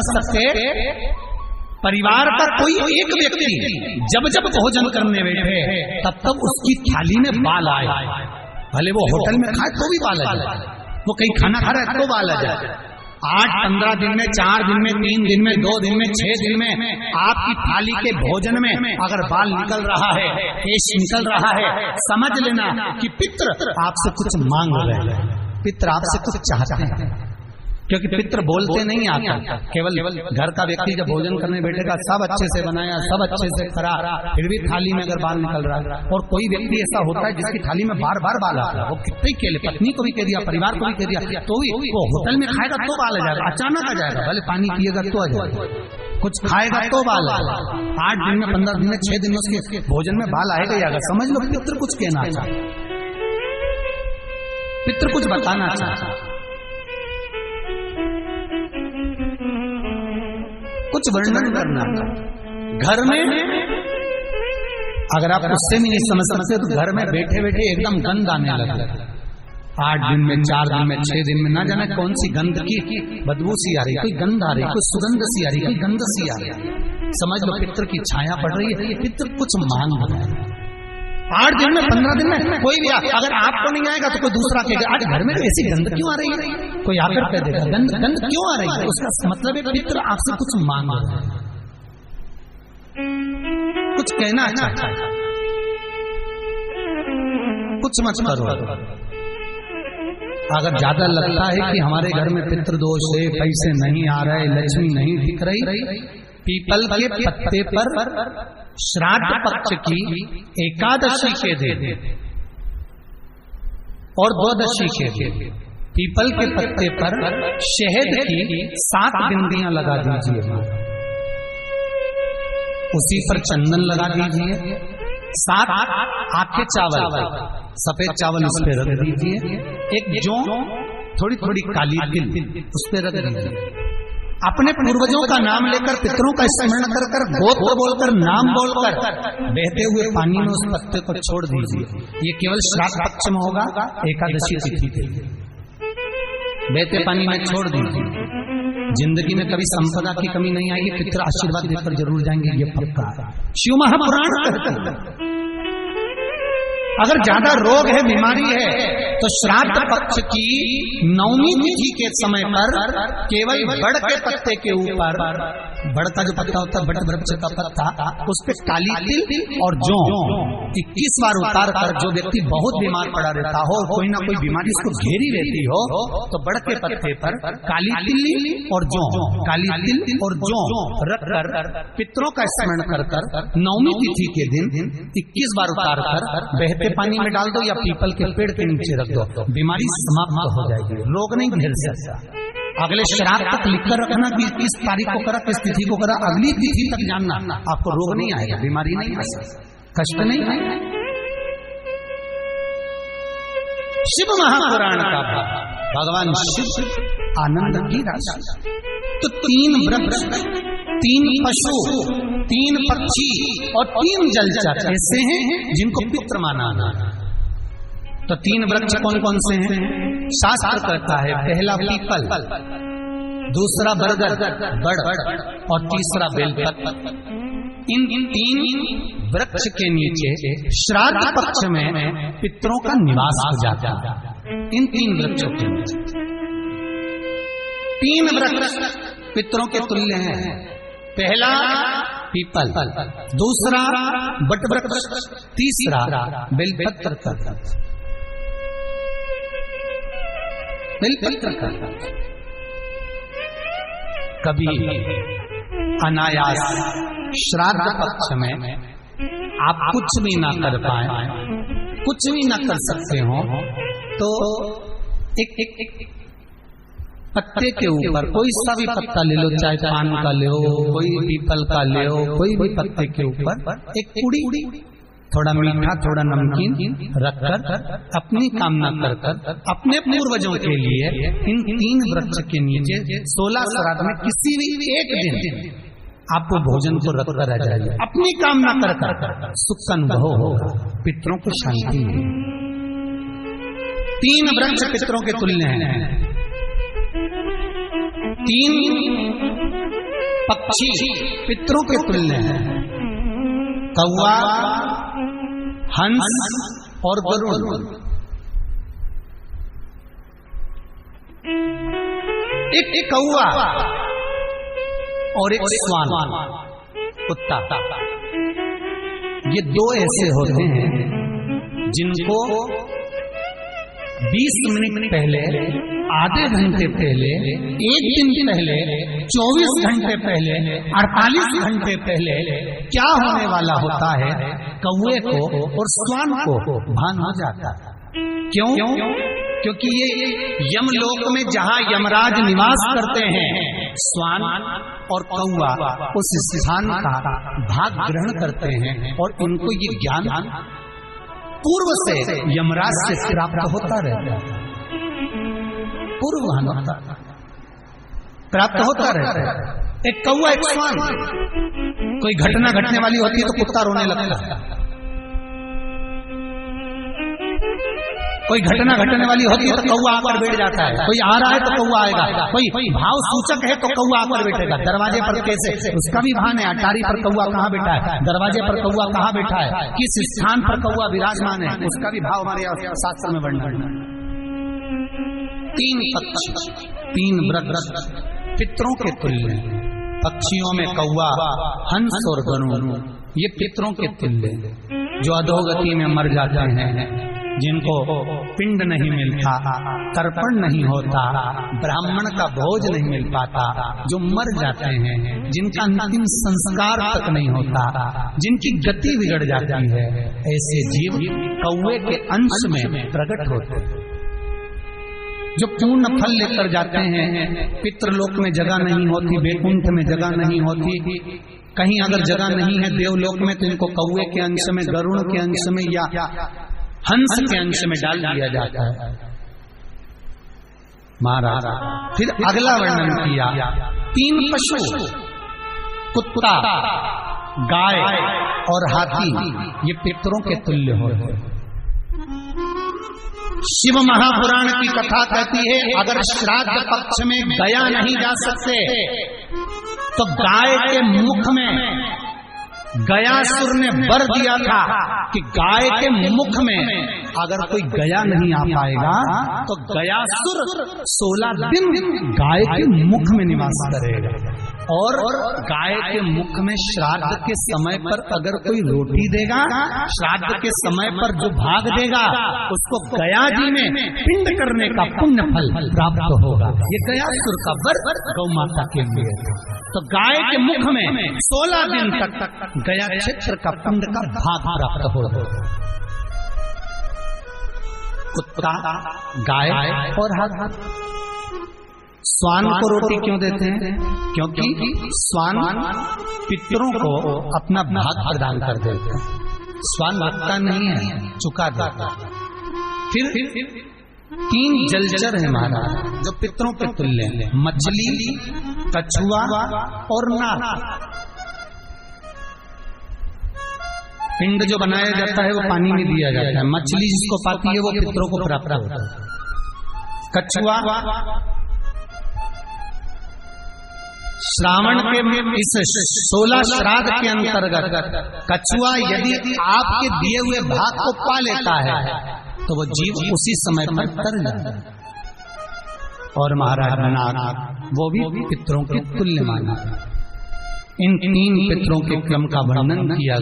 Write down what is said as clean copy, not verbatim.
समझ सकते, परिवार का कोई एक व्यक्ति जब जब भोजन करने बैठे तब तब उसकी थाली में बाल आए, भले वो होटल में खाए तो भी बाल आ जाए, वो कहीं खाना खा रहा है तो बाल आ जाए। 8-15 दिन में, 4 दिन में, 3 दिन में, 2 दिन में, 6 दिन में आपकी थाली के भोजन में अगर बाल निकल रहा है, केश निकल रहा है, समझ लेना कि पितृ आपसे कुछ मांग रहे हैं, पितृ आपसे कुछ चाहते हैं। क्योंकि पितृ बोलते नहीं आता, केवल घर का व्यक्ति जब भोजन करने बैठेगा, सब अच्छे से बनाया, सब अच्छे से करा, फिर भी थाली में अगर बाल निकल रहा है, और कोई व्यक्ति ऐसा होता है जिसकी थाली में बार बार बाल आता है, वो कितने के लिए पत्नी को भी कह दिया, परिवार को भी कह दिया, तो भी वो होटल में खाएगा तो बाल आ जाएगा, अचानक आ जाएगा, भले पानी पिएगा तो आ जाएगा, कुछ खाएगा तो बाल आएगा। 8 दिन में, 15 दिन में, 6 दिन में उसके भोजन में बाल आएगा ही आएगा। समझ लो पितृ कुछ कहना चाहता, पितृ कुछ बताना चाहता, कुछ वर्णन करना। घर में अगर आप उससे भी नहीं समझ सकते तो घर में बैठे बैठे एकदम गंध आने लगे, 8 दिन में, 4 दिन में, 6 दिन में, ना जाने कौन सी गंध की बदबू सी आ रही, कोई गंध आ रही, कोई सुगंध सी आ रही, कोई गंध सी आ रही, समझ लो पितृ की छाया पड़ रही है, पितृ कुछ मांग रहा है। 8 दिन में, 15 दिन में कोई भी अगर आपको नहीं आएगा तो कोई दूसरा कहेगा, आज घर में ऐसी गंध क्यों आ रही है, कोई आकर कह देगा गंध क्यों आ रही है, उसका मतलब है पितृ आपसे कुछ मांग रहा है, कुछ कहना चाहता है, कुछ मत करो। अगर ज्यादा लगता है कि हमारे घर में पितृदोष है, पैसे नहीं आ रहे, लक्ष्मी नहीं टिक रही, पीपल के पत्ते पर श्राद्ध पक्ष की एकादशी के दिन और द्वादशी के दिन पीपल के पत्ते पर शहद की 7 बिंदियां लगा दीजिए, उसी पर चंदन लगा दीजिए, 7 आखे चावल, सफेद चावल उस पर रख दीजिए, एक जौ थोड़ी थोड़ी काली तिल उस पर रख दीजिए, अपने पूर्वजों का नाम लेकर, पितरों का स्मरण कर कर, गोत्र बोलकर, नाम बोलकर बहते हुए पानी में उस पत्ते को छोड़ दीजिए। ये केवल श्राद्ध पक्ष में होगा, एकादशी तिथि पे बहते पानी में छोड़ दीजिए। जिंदगी में कभी संपदा की कमी नहीं आएगी, पितर आशीर्वाद देकर जरूर जाएंगे, ये पक्का है। शिव महापुराण कहते हैं अगर ज्यादा रोग है, बीमारी है, तो श्राद्ध पक्ष की 9वीं तिथि के समय पर केवल बड़ के पत्ते के ऊपर, बड़ का जो पत्ता होता है, बड़ वृक्ष का पत्ता, उस पे काली तिल और जौ 21 बार उतार कर, जो व्यक्ति बहुत बीमार पड़ा रहता हो, कोई ना कोई बीमारी उसको घेरी रहती हो, तो बड़ के पत्ते पर काली तिल और जौ, काली तिल और जौ रख कर पितरों का स्मरण कर कर 9वीं तिथि के दिन 21 बार उतार कर बहते पानी में डाल दो या पीपल के पेड़ के नीचे रख दो, बीमारी समाप्त हो जाएगी, रोग नहीं घेर सकता। अगले श्राद्ध तक लिखकर रखना कि इस तारीख को करा, किस तिथि को करा, अगली तिथि तक जानना, आपको रोग नहीं आएगा, बीमारी नहीं आ सकती, कष्ट नहीं आएगा। शिव महापुराण का भगवान शिव आनंद की राशि, तो 3 वृक्ष, 3 पशु, 3 पक्षी और 3 जलचर ऐसे हैं जिनको पितृ माना है। तो 3 वृक्ष कौन कौन से हैं? शास्त्र कहता है पहला पीपल, दूसरा बरगद बड़ और तीसरा बेलपत्र। इन 3 वृक्ष के नीचे श्राद्ध पक्ष में पितरों का निवास हो जाता है। इन 3 वृक्षों के नीचे 3 वृक्ष पितरों के तुल्य हैं। पहला पीपल, दूसरा बट वृक्ष, तीसरा बेलपत्र का। बेलपत्र का कभी अनायास श्राद्ध पक्ष में आप कुछ भी ना कर पाए, कुछ भी ना कर सकते हो, तो एक पत्ते के ऊपर कोई सा भी पत्ता ले लो, चाहे पान का ले हो, कोई पीपल का ले हो, कोई भी पत्ते के ऊपर एक कुड़ी, थोड़ा मीठा थोड़ा नमकीन रखकर अपनी कामना कर कर अपने पूर्वजों के लिए इन 3 वृक्ष के नीचे 16 श्राद्ध में किसी भी एक दिन आपको भोजन को रखकर रह जाइए, अपनी कामना कर कर सुख का अनुभव होगा, पितरों को शांति मिलेगी। 3 वृक्ष पितरों के तुल्य हैं। 3 पक्षी पितरों के तुल्य है। कौवा, हंस और गरुड़। एक कौवा और एक श्वान, कुत्ता, ये दो ऐसे होते हैं जिनको 20 मिनट पहले, आधे घंटे पहले, एक दिन पहले, 24 घंटे पहले, 48 घंटे पहले क्या होने वाला होता है कौवे को और श्वान को भान हो जाता है। क्यों? क्योंकि ये यमलोक में जहां यमराज निवास करते हैं, श्वान और कौवा उस स्थान का भाग ग्रहण करते हैं और इनको ये ज्ञान पूर्व से यमराज से प्राप्त होता रहता है। पूर्व प्राप्त होता रहता है। एक कौवा, एक श्वान, कोई घटना घटने वाली होती है तो कुत्ता रोने लगता है। कोई घटना घटने वाली होती है तो कौवा आकर बैठ जाता है। कोई आ रहा है तो कौवा आएगा। कोई भाव सूचक है तो कौवा आकर बैठेगा। दरवाजे पर कैसे, उसका भी भान है। अटारी पर कौवा कहाँ बैठा है, दरवाजे पर कौवा कहाँ बैठा है, किस स्थान पर कौवा विराजमान है, उसका भी भाव हमारे शास्त्र में वर्णन है। 3 पक्षी, 3 व्रत पितरों के तुल्य। पक्षियों में कौवा, हंस और गरुड़, ये पितरों के तुल्य जो अधोगति में मर जाते हैं, जिनको पिंड नहीं मिलता, तर्पण नहीं होता, ब्राह्मण का भोज नहीं मिल पाता, जो मर जाते हैं, जिनका अंतिम संस्कार तक नहीं होता, जिनकी गति बिगड़ जाती है, ऐसे जीव कौवे के अंश में प्रकट होते हैं। जो पूर्ण फल लेकर जाते हैं, पितृलोक में जगह नहीं होती, वैकुंठ में जगह नहीं होती, कहीं अगर जगह नहीं है देवलोक में तो इनको कौवे के अंश में, गरुड़ के अंश में या हंस के अंश में डाल दिया जाता है। महाराज फिर अगला वर्णन किया, 3 पशु, कुत्ता, गाय और हाथी, ये पितरों के तुल्य होते हैं। शिव महापुराण की कथा कहती है अगर श्राद्ध पक्ष में गया नहीं जा सकते तो गाय के मुख में गयासुर ने वर दिया था कि गाय के मुख में अगर कोई गया नहीं आ पाएगा तो गयासुर 16 दिन गाय के मुख में निवास करेगा। और गाय के मुख में श्राद्ध के समय पर अगर कोई रोटी देगा, श्राद्ध के समय पर जो भाग देगा उसको गया जी में पिंड करने का पुण्य फल प्राप्त होगा। ये गयासुर का वर गौ माता के लिए। तो गाय के मुख में 16 दिन तक गया क्षेत्र का पिंड का भाग प्राप्त होगा। कुत्ता, गाय और हाथी। श्वान को रोटी क्यों देते हैं? क्योंकि श्वान पितरों को अपना भाग प्रदान कर देते हैं। श्वान भक्ता नहीं है, चुका देता। फिर 3 जलचर है महाराज जो पितरों के तुल्य हैं, मछली, कछुआ और नाग। पिंड जो बनाया जाता है वो पानी में दिया जाता है। मछली जिसको पाती है वो पितरों को प्राप्त होता है। कछुआ श्रावण के इस 16 श्राद्ध के अंतर्गत कछुआ यदि आपके दिए हुए भाग को पा लेता है तो वो जीव उसी समय पर तर जाता है। और महाराज नाग वो भी पितरों के तुल्य माना। इन 3 पितरों के क्रम का वर्णन किया।